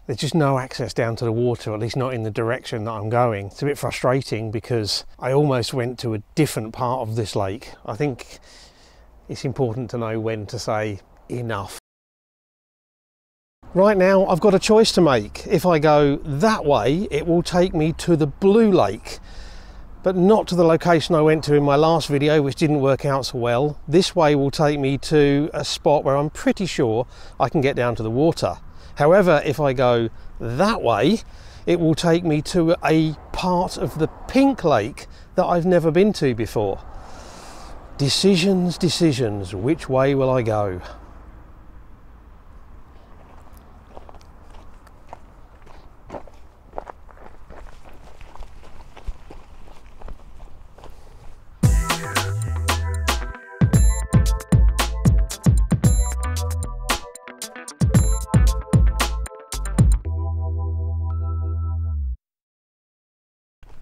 there's just no access down to the water, at least not in the direction that I'm going. It's a bit frustrating because I almost went to a different part of this lake. I think it's important to know when to say enough. Right now I've got a choice to make. If I go that way, it will take me to the Blue Lake, but not to the location I went to in my last video, which didn't work out so well. This way will take me to a spot where I'm pretty sure I can get down to the water. However, if I go that way, it will take me to a part of the Pink Lake that I've never been to before. Decisions, decisions, which way will I go?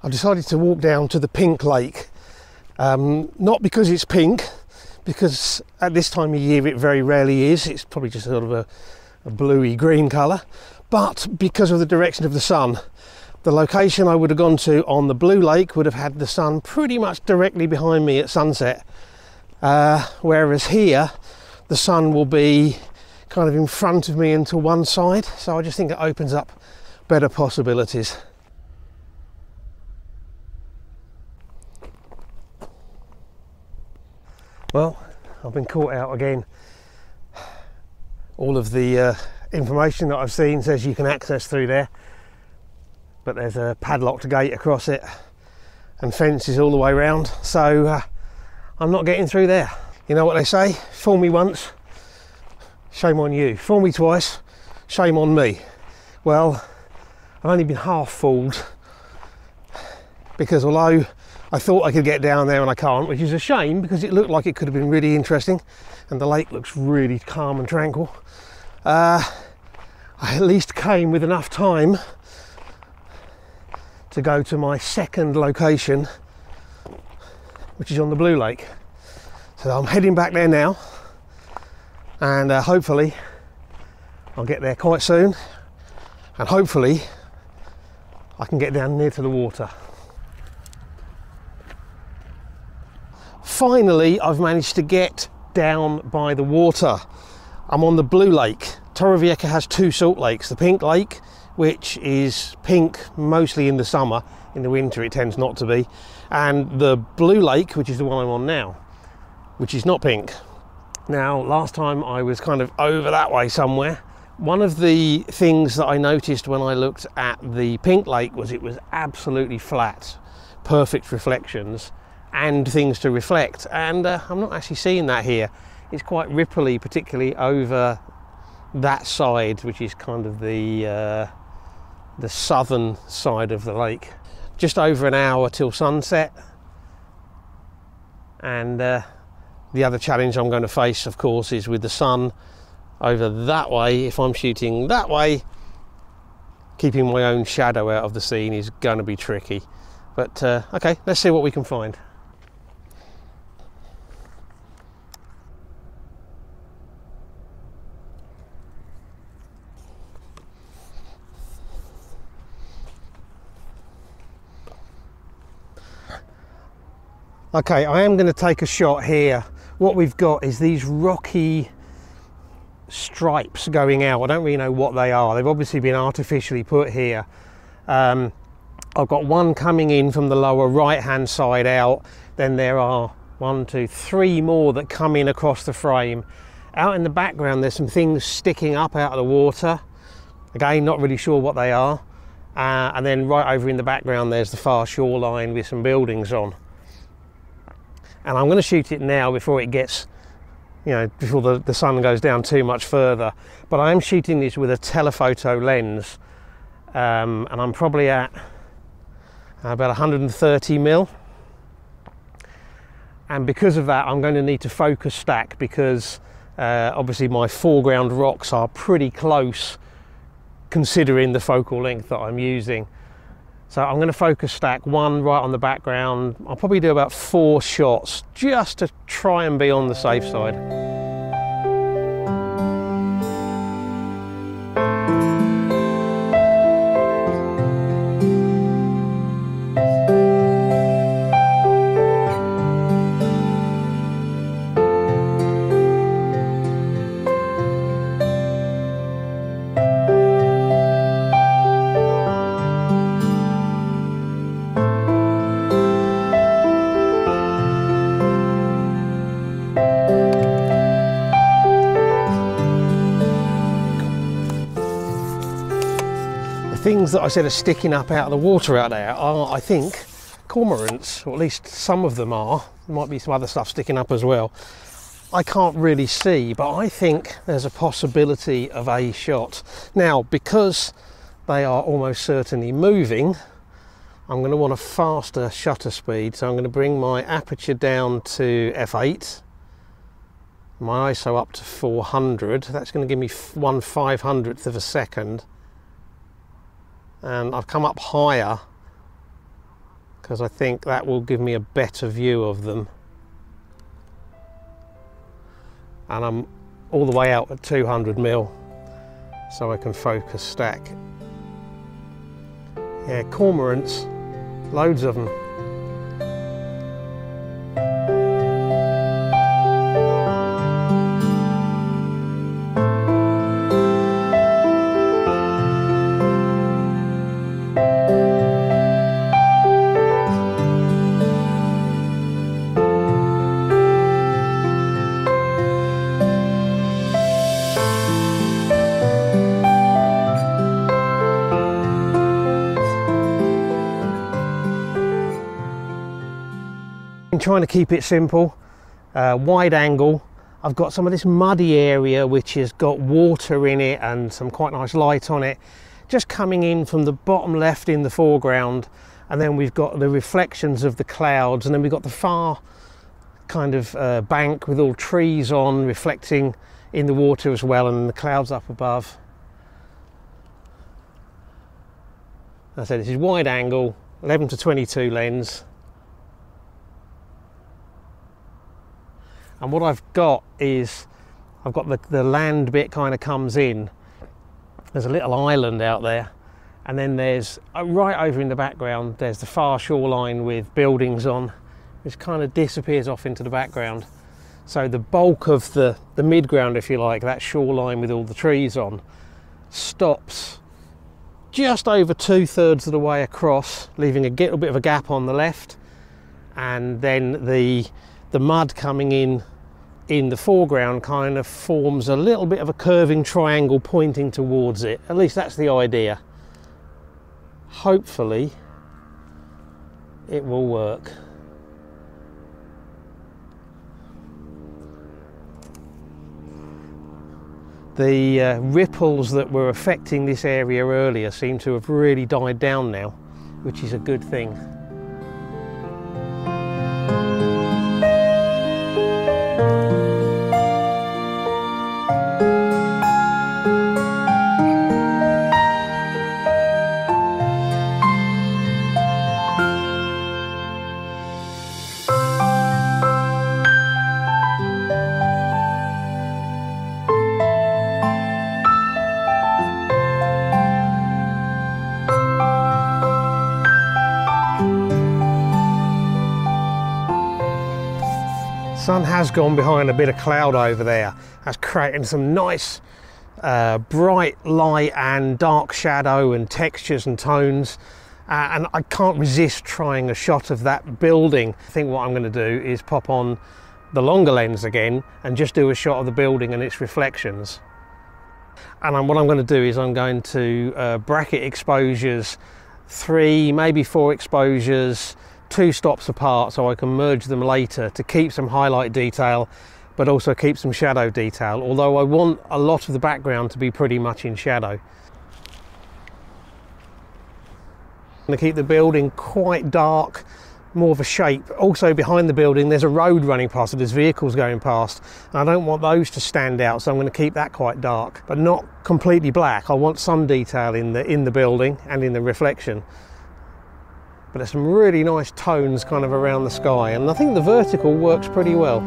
I decided to walk down to the Pink Lake, not because it's pink, because at this time of year it very rarely is. It's probably just sort of a bluey green colour, but because of the direction of the sun. The location I would have gone to on the Blue Lake would have had the sun pretty much directly behind me at sunset, whereas here the sun will be kind of in front of me and to one side, so I just think it opens up better possibilities. Well, I've been caught out again. All of the information that I've seen says you can access through there, but there's a padlocked gate across it and fences all the way around, so I'm not getting through there. You know what they say, fool me once, shame on you. Fool me twice, shame on me. Well, I've only been half fooled, because although I thought I could get down there and I can't, which is a shame because it looked like it could have been really interesting and the lake looks really calm and tranquil. I at least came with enough time to go to my second location, which is on the Blue Lake. So I'm heading back there now, and hopefully I'll get there quite soon, and hopefully I can get down near to the water. Finally, I've managed to get down by the water. I'm on the Blue Lake. Torrevieja has two salt lakes. The Pink Lake, which is pink mostly in the summer. In the winter it tends not to be. And the Blue Lake, which is the one I'm on now, which is not pink. Now, last time I was kind of over that way somewhere. One of the things that I noticed when I looked at the Pink Lake was it was absolutely flat, perfect reflections and things to reflect, and I'm not actually seeing that here. It's quite ripply, particularly over that side, which is kind of the southern side of the lake. Just over an hour till sunset, and the other challenge I'm going to face, of course, is with the sun over that way. If I'm shooting that way, keeping my own shadow out of the scene is going to be tricky. But okay, let's see what we can find. Okay, I am going to take a shot here. What we've got is these rocky stripes going out. I don't really know what they are. They've obviously been artificially put here. I've got one coming in from the lower right hand side out. Then there are 1, 2, 3 more that come in across the frame. Out in the background there's some things sticking up out of the water. Again, not really sure what they are. And then right over in the background there's the far shoreline with some buildings on. And I'm going to shoot it now before it gets, you know, before the sun goes down too much further. But I am shooting this with a telephoto lens, and I'm probably at about 130 mil. And because of that, I'm going to need to focus stack, because obviously my foreground rocks are pretty close considering the focal length that I'm using. So I'm going to focus stack one right on the background. I'll probably do about 4 shots just to try and be on the safe side. things that I said are sticking up out of the water out there are, I think, cormorants, or at least some of them are. There might be some other stuff sticking up as well. I can't really see, but I think there's a possibility of a shot. Now, because they are almost certainly moving, I'm going to want a faster shutter speed, so I'm going to bring my aperture down to f8, my ISO up to 400. That's going to give me 1/500th of a second, and I've come up higher because I think that will give me a better view of them. And I'm all the way out at 200mm, so I can focus stack. Yeah, cormorants, loads of them. I'm trying to keep it simple, wide angle. I've got some of this muddy area which has got water in it and some quite nice light on it, just coming in from the bottom left in the foreground, and then we've got the reflections of the clouds, and then we've got the far kind of bank with all trees on reflecting in the water as well, and the clouds up above. As I said, this is wide angle, 11 to 22 lens. And what I've got is, I've got the land bit kind of comes in. There's a little island out there. And then there's, right over in the background, there's the far shoreline with buildings on, which kind of disappears off into the background. So the bulk of the midground, if you like, that shoreline with all the trees on, stops just over 2/3 of the way across, leaving a little bit of a gap on the left. And then the mud coming in the foreground kind of forms a little bit of a curving triangle pointing towards it. At least that's the idea. Hopefully it will work. The ripples that were affecting this area earlier seem to have really died down now, which is a good thing. Sun has gone behind a bit of cloud over there. That's creating some nice bright light and dark shadow and textures and tones. And I can't resist trying a shot of that building. I think what I'm going to do is pop on the longer lens again and just do a shot of the building and its reflections. And what I'm going to do is I'm going to bracket exposures, 3, maybe 4 exposures, 2 stops apart, so I can merge them later to keep some highlight detail but also keep some shadow detail, although I want a lot of the background to be pretty much in shadow. I'm going to keep the building quite dark, more of a shape. Also behind the building there's a road running past, so there's vehicles going past, and I don't want those to stand out, so I'm going to keep that quite dark but not completely black. I want some detail in the building and in the reflection. But there's some really nice tones kind of around the sky, and I think the vertical works pretty well.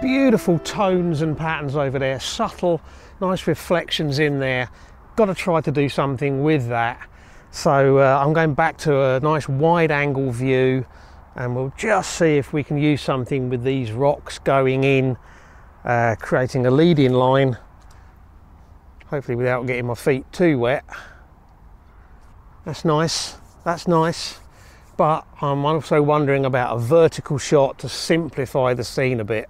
Beautiful tones and patterns over there, subtle, nice reflections in there. Got to try to do something with that. So I'm going back to a nice wide angle view and we'll just see if we can use something with these rocks going in, creating a leading line, hopefully without getting my feet too wet. That's nice, that's nice, but I'm also wondering about a vertical shot to simplify the scene a bit.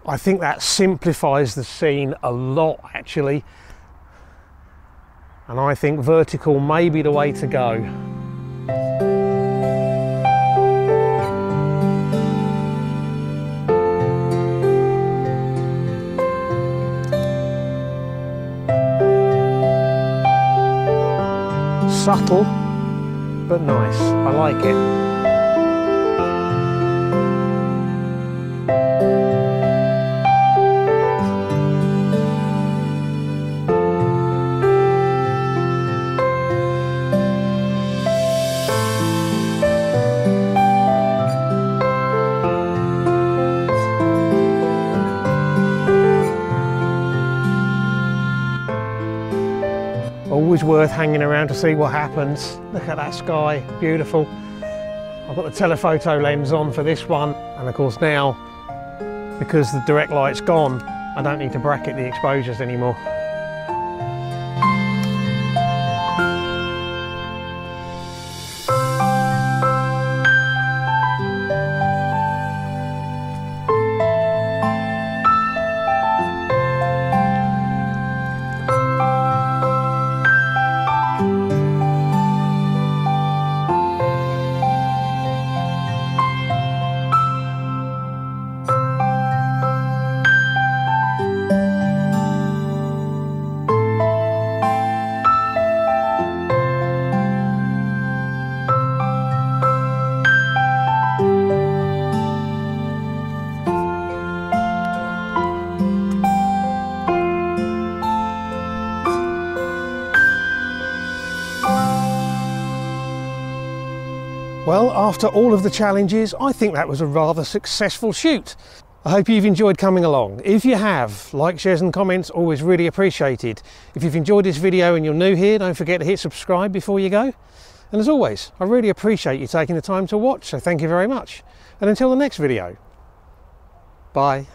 I think that simplifies the scene a lot, actually. And I think vertical may be the way to go. Subtle, but nice. I like it. Always worth hanging around to see what happens. Look at that sky, beautiful. I've got the telephoto lens on for this one, and of course now, because the direct light's gone, I don't need to bracket the exposures anymore. Well, after all of the challenges, I think that was a rather successful shoot. I hope you've enjoyed coming along. If you have, likes, shares and comments, always really appreciated. If you've enjoyed this video and you're new here, don't forget to hit subscribe before you go. And as always, I really appreciate you taking the time to watch, so thank you very much. And until the next video, bye.